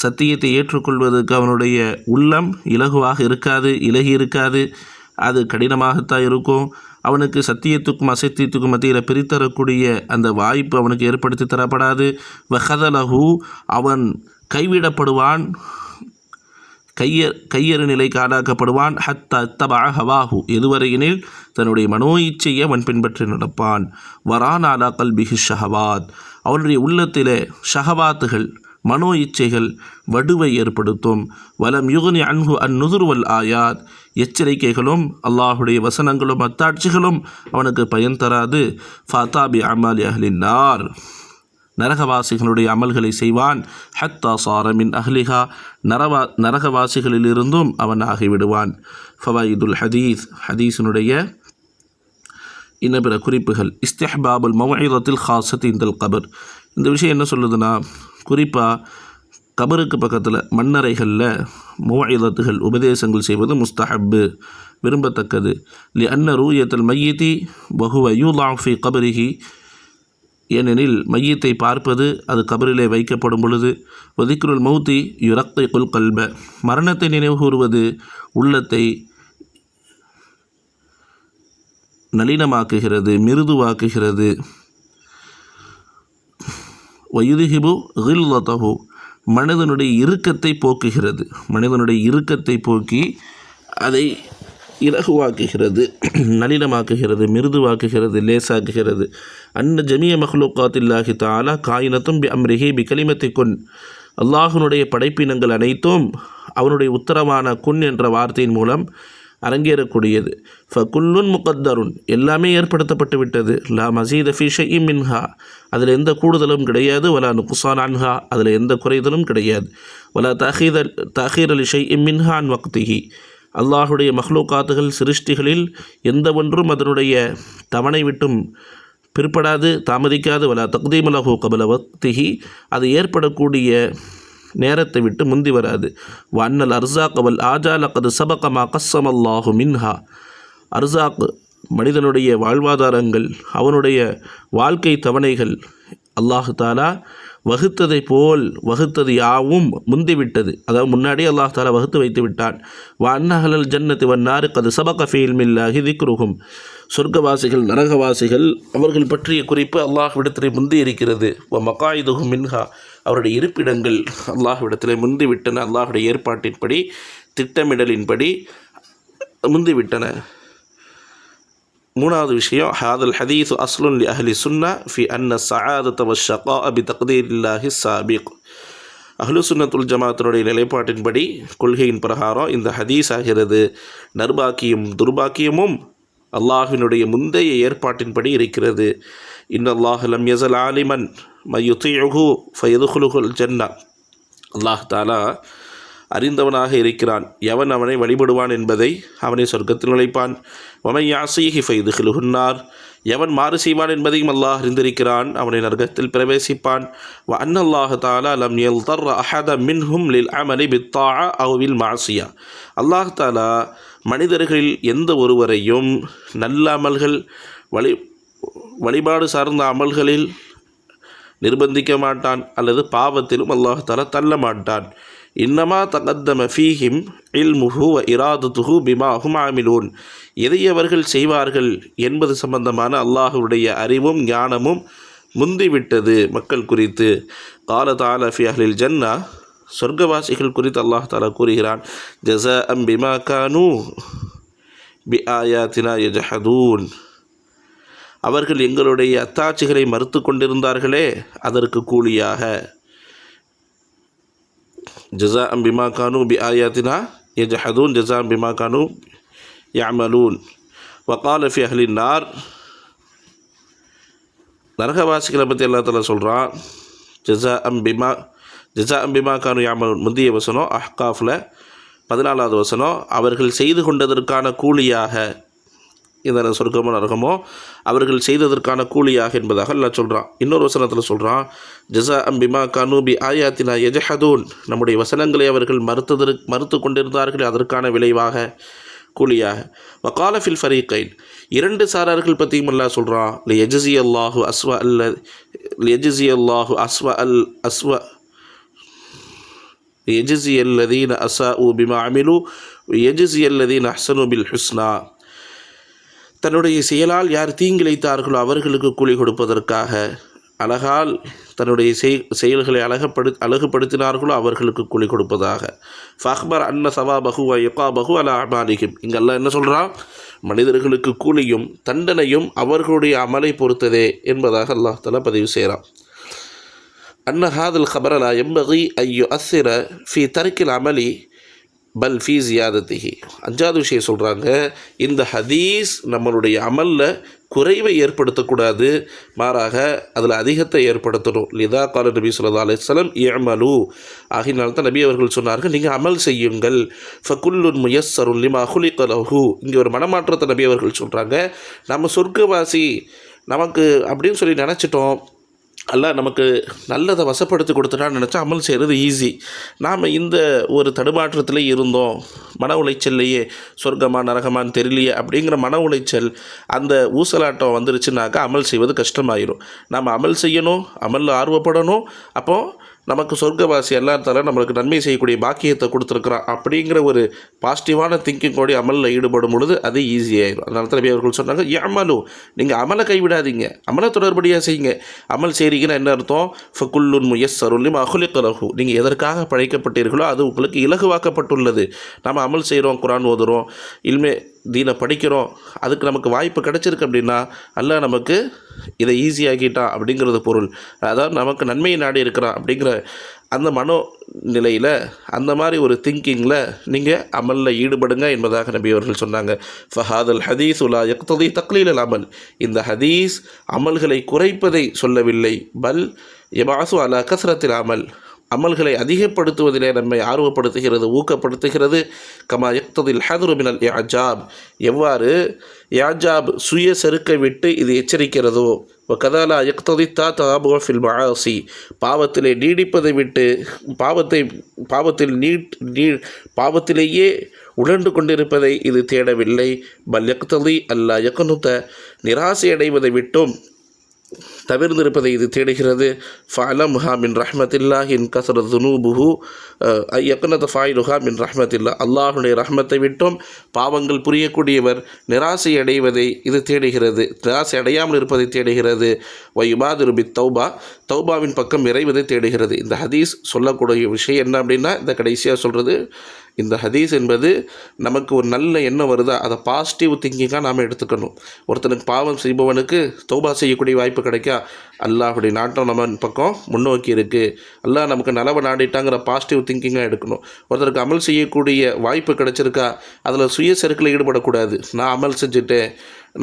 [SPEAKER 1] சத்தியத்தை ஏற்றுக்கொள்வதற்கு அவனுடைய உள்ளம் இலகுவாக இருக்காது, இலகி இருக்காது, அது கடினமாகத்தான் இருக்கும். அவனுக்கு சத்தியத்துக்கும் அசத்தியத்துக்கும் மத்தியில் பிரித்தரக்கூடிய அந்த வாய்ப்பு அவனுக்கு ஏற்படுத்தி தரப்படாது. வஹதலஹு, அவன் கைவிடப்படுவான், கையறு நிலைக்கு ஆளாக்கப்படுவான். ஹத்தா தபா ஹவாஹு, எதுவரையினில் தன்னுடைய மனோ இச்சையை அவன் பின்பற்றி நடப்பான். வரான் அலா கல்பிஹி ஷஹவாத், அவனுடைய உள்ளத்திலே ஷஹவாத்துகள் மனோ இச்சைகள் வடுவை ஏற்படுத்தும். வலம் யுக்னி அன்ஹு அந்நுதுர்வல் ஆயாத், எச்சரிக்கைகளும் அல்லாஹுடைய வசனங்களும் அத்தாட்சிகளும் அவனுக்கு பயன் தராது. ஃபாத்தாபி அமாலி அஹ்லின் நார், நரகவாசிகளுடைய அமல்களை செய்வான். ஹத்தா சாரமின் அஹ்லிஹா, நரகவாசிகளிலிருந்தும் அவன் ஆகிவிடுவான். ஃபவாயிதுல் ஹதீஸ், ஹதீஸினுடைய இன்ன பிற குறிப்புகள். இஸ்திஹ்பாபுல் மவ்இதத்தில் ஹாஸத் இந்தல் கபர், இந்த விஷயம் என்ன சொல்லுதுன்னா, குறிப்பாக கபருக்கு பக்கத்தில் மண்ணறைகளில் மவ்இதத்துகள் உபதேசங்கள் செய்வது முஸ்தஹப்பு, விரும்பத்தக்கது. லி அன்ன ரூயத்தல் மையீதி வஹுவ யூதா ஃபி கபரிஹி, ஏனெனில் மையத்தை பார்ப்பது அது கபரிலே வைக்கப்படும் பொழுது, வதிக்ருல் மௌத்தி யுரக்கிகுல் கல்ப, மரணத்தை நினைவு கூறுவது உள்ளத்தை நளினமாக்குகிறது, மிருதுவாக்குகிறது. வயுதிஹிபு கில்லதஹு, மனிதனுடைய இறுக்கத்தை போக்குகிறது, மனிதனுடைய இறுக்கத்தை போக்கி அதை இலகுவாக்குகிறது, நளினமாக்குகிறது, மிருதுவாக்குகிறது, லேசாக்குகிறது. அன்ன ஜமிய மஹ்லூகாத்தில்லாஹி தஆலா காயினத்தும் பி அம்ரிஹி பி கலிமத்தி குன், அல்லாஹ்வுடைய படைப்பினங்கள் அனைத்தும் அவனுடைய உத்தரவான குன் என்ற வார்த்தையின் மூலம் அரங்கேறக்கூடியது. ஃபகுல்லுன் முகத்தருன், எல்லாமே ஏற்படுத்தப்பட்டு விட்டது. லா மஸீத ஃபீ ஷைஇன் மின்ஹா, அதில் எந்த கூடுதலும் கிடையாது. வலா நுக்ஸான் அன்ஹா, அதில் எந்த குறைதலும் கிடையாது. வலா தஅഖீர லி ஷைஇன் மின்ஹா அன் வக்திஹி, அல்லாஹுடைய மஹ்லூகாத்துகள் சிருஷ்டிகளில் எந்த ஒன்றும் அதனுடைய தவணை விட்டும் பிற்படாது, தாமதிக்காது. வலா தக்தீம லஹு கபல வக்திஹி, அது ஏற்படக்கூடிய நேரத்தை விட்டு முந்தி வராது. வன்னல் அர்சாக் வல் ஆஜா லக்கது சபகமா கஸ்ஸம் அல்லாஹு மின்ஹா, அர்சாக் மனிதனுடைய வாழ்வாதாரங்கள், அவனுடைய வாழ்க்கை தவணைகள் அல்லாஹு தாலா வகுத்ததை போல் வகுத்தது யாவும் முந்திவிட்டது, அதாவது முன்னாடி அல்லாஹ் தாலா வகுத்து வைத்து விட்டான். வன்னஹலல் ஜன்னத்து வன்னாரு கது சபக ஃபீல் மில்லாஹி திக்ருஹும், சொர்க்கவாசிகள் நரகவாசிகள் அவர்கள் பற்றிய குறிப்பு அல்லாஹ்விடத்திலே முந்தி இருக்கிறது. வ மகாயிதுஹும் மின்ஹா, அவருடைய இருப்பிடங்கள் அல்லாஹ்விடத்திலே முந்திவிட்டன, அல்லாஹுடைய ஏற்பாட்டின்படி திட்டமிடலின்படி முந்திவிட்டன. மூணாவது விஷயம், ஹாதல் ஹதீஸ் அஸ்லுன் லி அஹ்லி சுன்னா ஃபி அன்ன ஸஆதத வஷ்ஷகா பி தக்தீரில்லாஹி ஸாபிக், அஹ்லு சுன்னத்துல் ஜமாத்தினுடைய நிலைப்பாட்டின்படி, கொள்கையின் பிரகாரம் இந்த ஹதீஸ் ஆகிறது நர்பாக்கியும் துர்பாக்கியமும் அல்லாஹ்வினுடைய முந்தைய ஏற்பாட்டின்படி இருக்கிறது. இன்னல்லாஹ் லம் யஸல் ஆலிமன் மயுதீஉஹு ஃபயதுகுலுல் ஜன்னா, அல்லாஹ் தாலா அறிந்தவனாக இருக்கிறான், எவன் அவனை வழிபடுவான் என்பதை அவனை சொர்க்கத்தில் நுழைப்பான். வமை யாசீஹி ஃபைதுஹிலுஹுன்னார், எவன் மாறு செய்வான் என்பதையும் அல்லாஹ் அறிந்திருக்கிறான், அவனை நரகத்தில் பிரவேசிப்பான். வ அன்னல்லாஹ் தாலா லம் யல்தர் அஹத மின்ஹும் லில் அமலி பித்தாஅ அவ் பில் மஅசியா, அல்லாஹ் தாலா மனிதர்களில் எந்த ஒருவரையும் நல்ல அமல்கள் வழிபாடு சார்ந்த அமல்களில் நிர்பந்திக்க மாட்டான், அல்லது பாவத்திலும் அல்லாஹ் தாலா தள்ள மாட்டான். இன்னமா தகத்தம ஃபீஹிம் இல்முஹு வ இராதத்துஹு பிமா ஹும் ஆமிலூன், எதை அவர்கள் செய்வார்கள் என்பது சம்பந்தமான அல்லாஹுடைய அறிவும் ஞானமும் முந்திவிட்டது மக்கள் குறித்து. கால தஆலா ஃபி அஹ்லில் ஜன்னா, சொர்க்கவாசிகள் குறித்து அல்லாஹ் தஆலா கூறுகிறான், ஜஸாஅம் பிமா கானூ பி ஆயாத்தினா யஜஹதூன், அவர்கள் எங்களுடைய அத்தாட்சிகளை மறுத்து கொண்டிருந்தார்களே அதற்கு கூலியாக. ஜஸாஅம் பிமா கானூ பி ஆயாத்தினா யஜஹதூன் ஜஸாஅம் பிமா கானூ யஅமலூன். வகால ஃபி அஹ்லின் நார், நரகவாசிகளை பற்றி அல்லாஹ் தஆலா சொல்கிறான், ஜஸாஅம் பிமா கானூ யஅமலூன். முந்தைய வசனம் அஹ்காஃபில் 14வது வசனம், அவர்கள் செய்து கொண்டதற்கான கூலியாக, இந்த சொர்க்கமோ நரகமோ அவர்கள் செய்ததற்கான கூலியாக என்பதாக அல்லாஹ் சொல்கிறான். இன்னொரு வசனத்தில் சொல்கிறான், ஜஸாஅம் பிமா கானூ பி ஆயாத்தினா யஜஹதூன், நம்முடைய வசனங்களை அவர்கள் மறுத்து கொண்டிருந்தார்கள், அதற்கான விளைவாக கூலியாக. வகால ஃபில் ஃபரீகைன், இரண்டு சாரார்கள் பற்றியும் அல்லாஹ் சொல்கிறான், லியஜ்ஸி அல்லாஹு லியஜ்ஸி அல்லதீன அஸாஉ பிமா அமிலு யஜ்ஸி அல்லதீன அஹ்ஸனு பில் ஹுஸ்னா, தன்னுடைய செயலால் யார் தீங்கிழைத்தார்களோ அவர்களுக்கு கூலி கொடுப்பதற்காக, அழகால் தன்னுடைய செயல்களை அழகுபடுத்தினார்களோ அவர்களுக்கு கூலி கொடுப்பதாக. ஃபஹ்பர் அன்ன சவாபஹு வ இகாபஹு அலா அமாலிஹிம், இங்கெல்லாம் என்ன சொல்கிறான், மனிதர்களுக்கு கூலியும் தண்டனையும் அவர்களுடைய அமலை பொறுத்ததே என்பதாக அல்லாஹ் தஆலா பதிவு செய்கிறான். அன்ன ஹாதல் ஹபர லா யம்பகி அன் யுஅஸ்ஸிர ஃபீ தர்கில் அமலி பல் ஃபீ ஜியாதத்திஹி. அஞ்சாவது விஷயம் சொல்கிறாங்க, இந்த ஹதீஸ் நம்மளுடைய அமலில் குறைவை ஏற்படுத்தக்கூடாது, மாறாக அதில் அதிகத்தை ஏற்படுத்தணும். லிதா கால நபி ஸல்லல்லாஹு அலைஹி வஸல்லம் இஅமலு, ஆகினால்தான் நபி அவர்கள் சொன்னார்கள், நீங்கள் அமல் செய்யுங்கள். ஃபகுல்லுன் முயஸ்ஸருன் லிமா குலிக லஹு. இங்கே ஒரு மனமாற்றத்தை நபி அவர்கள் சொல்கிறாங்க. நம்ம சொர்க்கவாசி நமக்கு அப்படின்னு சொல்லி நினச்சிட்டோம், அல்லாஹ் நமக்கு நல்லதை வசப்படுத்தி கொடுத்துட்டான்னு நினச்சா அமல் செய்கிறது ஈஸி. நாம் இந்த ஒரு தடுமாற்றத்திலே இருந்தோம், மன உளைச்சல்லையே சொர்க்கமா நரகமான்னு தெரியலையே அப்படிங்கிற மன உளைச்சல், அந்த ஊசலாட்டம் வந்துருச்சுனாக்கா அமல் செய்வது கஷ்டமாயிரும். நாம் அமல் செய்யணும், அமலில் ஆர்வப்படணும். அப்போது நமக்கு சொர்க்கவாசி எல்லாத்தாலும் நம்மளுக்கு நன்மை செய்யக்கூடிய பாக்கியத்தை கொடுத்துருக்குறான் அப்படிங்கிற ஒரு பாசிட்டிவான திங்கிங்கோடைய அமலில் ஈடுபடும் பொழுது அது ஈஸியாகிடும். அதனால தான் நபி அவர்கள் சொன்னாங்க, அமலு, நீங்கள் அமலை கைவிடாதீங்க, அமலை தொடர்படியாக செய்யுங்க. அமல் செய்கிறீங்கன்னா என்ன அர்த்தம்? ஃபகுல்லுன் முயஸ்ஸருன் லிமா குலிக லஹு. நீங்கள் எதற்காக படைக்கப்பட்டீர்களோ அது உங்களுக்கு இலகுவாக்கப்பட்டுள்ளது. நம்ம அமல் செய்கிறோம், குர்ஆன் ஓதுகிறோம், இல்மே தீனை படிக்கிறோம், அதுக்கு நமக்கு வாய்ப்பு கிடச்சிருக்கு அப்படின்னா அல்லாஹ் நமக்கு இதை ஈஸியாகிட்டான் அப்படிங்கிறது பொருள். அதாவது நமக்கு நன்மையை நாடி இருக்கிறான் அப்படிங்கிற அந்த மனோ நிலையில், அந்த மாதிரி ஒரு திங்கிங்கில் நீங்கள் அமலில் ஈடுபடுங்க என்பதாக நபி அவர்கள் சொன்னாங்க. ஃபஹாதல் ஹதீஸ் உலா யக்ததி தக்லீல் அல் அமல். இந்த ஹதீஸ் அமல்களை குறைப்பதை சொல்லவில்லை, பல் யபாசு அலா கஸ்ரத்தில் அமல், அமல்களை அதிகப்படுத்துவதிலே நம்மை ஆர்வப்படுத்துகிறது, ஊக்கப்படுத்துகிறது. கமா யக்ததில் ஹதுரு மினல் இஅஜாப், எவ்வாறு இஅஜாப் சுய செருக்கை விட்டு இது எச்சரிக்கிறதோ, கதாலா யக்ததி தாபு ஃபில் மஆசி, பாவத்திலே நீடிப்பதை விட்டு பாவத்திலேயே உழன்று கொண்டிருப்பதை இது தேடவில்லை. பல் யக்ததி அல்லா யக்னுத, நிராசை அடைவதை விட்டும் தவிர்ந்திருப்பதை இது தேடுகிறது. ஃபஅலம்ஹா மின் ரஹ்மத்தில்லாஹி இன் கஸரத் துனூபுஹு யக்னத ஃபாயிலுஹா மின் ரஹ்மத்தில்லா, அல்லாஹுடைய ரஹ்மத்தை விட்டும் பாவங்கள் புரியக்கூடியவர் நிராசை அடைவதை இது தேடுகிறது, நிராசை அடையாமல் இருப்பதை தேடுகிறது. வயுபாதிரு பித் தௌபா, தௌபாவின் பக்கம் விரைவதை தேடுகிறது. இந்த ஹதீஸ் சொல்லக்கூடிய விஷயம் என்ன அப்படின்னா, இந்த கடைசியாக சொல்கிறது, இந்த ஹதீஸ் என்பது நமக்கு ஒரு நல்ல எண்ணம் வருதா அதை பாசிட்டிவ் திங்கிங்காக நாம் எடுத்துக்கணும். ஒருத்தனுக்கு பாவம் செய்பவனுக்கு தௌபா செய்யக்கூடிய வாய்ப்பு கிடைக்கா, அல்லாஹுடைய நாட்டம் நம்ம பக்கம் முன்னோக்கி இருக்குது, அல்லாஹ் நமக்கு நலவை நாடிட்டாங்கிற பாசிட்டிவ் திங்கிங்காக எடுக்கணும். ஒருத்தருக்கு அமல் செய்யக்கூடிய வாய்ப்பு கிடைச்சிருக்கா, அதில் சுய செருக்கில் ஈடுபடக்கூடாது. நான் அமல் செஞ்சுட்டேன்,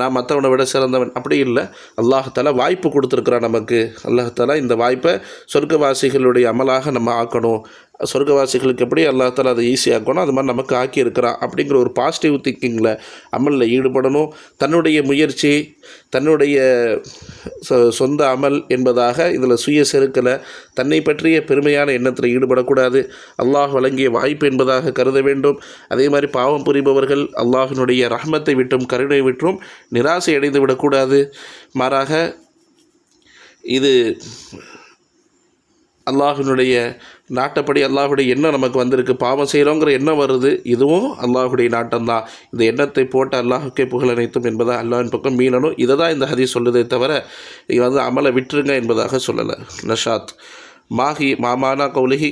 [SPEAKER 1] நான் மற்றவனை விட சிறந்தவன், அப்படி இல்லை. அல்லாஹாலா வாய்ப்பு கொடுத்துருக்குறான் நமக்கு. அல்லாஹாலா இந்த வாய்ப்பை சொர்க்கவாசிகளுடைய அமலாக நம்ம ஆக்கணும். சொர்க்கவாசிகளுக்கு எப்படி அல்லாஹாலா அதை ஈஸியாக்கணும், அது மாதிரி நமக்கு ஆக்கியிருக்கிறான் அப்படிங்கிற ஒரு பாசிட்டிவ் திங்கிங்கில் அமலில் ஈடுபடணும். தன்னுடைய முயற்சி, தன்னுடைய சொந்த அமல் என்பதாக இதில் சுய செருக்கலை, தன்னை பற்றிய பெருமையான எண்ணத்தில் ஈடுபடக்கூடாது. அல்லாஹ் வழங்கிய வாய்ப்பு என்பதாக கருத வேண்டும். அதே மாதிரி பாவம் புரிபவர்கள் அல்லாஹினுடைய ரஹ்மத்தை விட்டும் கருணை விட்டும் நிராசை அடைந்து விடக்கூடாது. மாறாக இது அல்லாஹினுடைய நாட்டப்படி அல்லாஹுடைய எண்ணம் நமக்கு வந்திருக்கு, பாவம் செய்கிறோங்கிற எண்ணம் வருது, இதுவும் அல்லாஹுடைய நாட்டம்தான். இந்த எண்ணத்தை போட்டு அல்லாஹுக்கே புகழ் அனைத்தும் என்பதாக அல்லாஹின் பக்கம் மீளணும். இதை தான் இந்த ஹதீஸ் சொல்லுதே தவிர இது அமலை விட்டுருங்க என்பதாக சொல்லலை. நஷாத் மாஹி மாமானா கௌலிஹி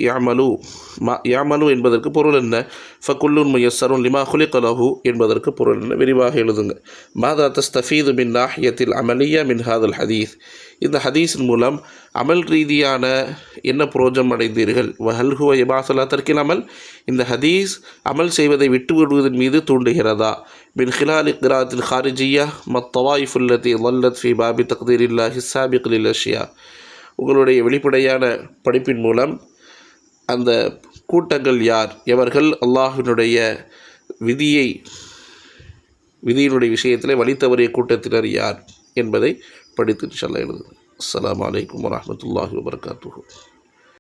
[SPEAKER 1] யாமலு என்பதற்கு பொருள் என்ன? ஃபகுல்லுன் முயஸ்ஸருன் லிமா குலிக லஹு என்பதற்கு பொருள் என்ன? விரிவாக எழுதுங்க. மாதா தஸ்தஃபீது மின் நாஹியத்தில் அமலியா மின் ஹாதல் ஹதீஸ். இந்த ஹதீஸின் மூலம் அமல் ரீதியான என்ன புரோஜனம் அடைந்தீர்கள்? வஹல் ஹுவ யபாஸலா தர்கில் அமல், இந்த ஹதீஸ் அமல் செய்வதை விட்டு விடுவதன் மீது தூண்டுகிறதா? மின் ஹிலாலி கிராத்தில் ஹாரிஜியா மத்தவாயிஃபுல்லதி வல்லத் ஃபி பாபி தக்தீரில்லாஹி சாபிக் லில் அஷ்யா. உங்களுடைய வெளிப்படையான படிப்பின் மூலம் அந்த கூட்டங்கள் யார், எவர்கள் அல்லாஹினுடைய விதியினுடைய விஷயத்தில் வழி தவறிய கூட்டத்தினர் யார் என்பதை படித்து இன்ஷா அல்லாஹ் எழுதுங்க. அஸ்ஸலாமு அலைக்கும் வரஹ்மத்துல்லாஹி வபரகாத்துஹு.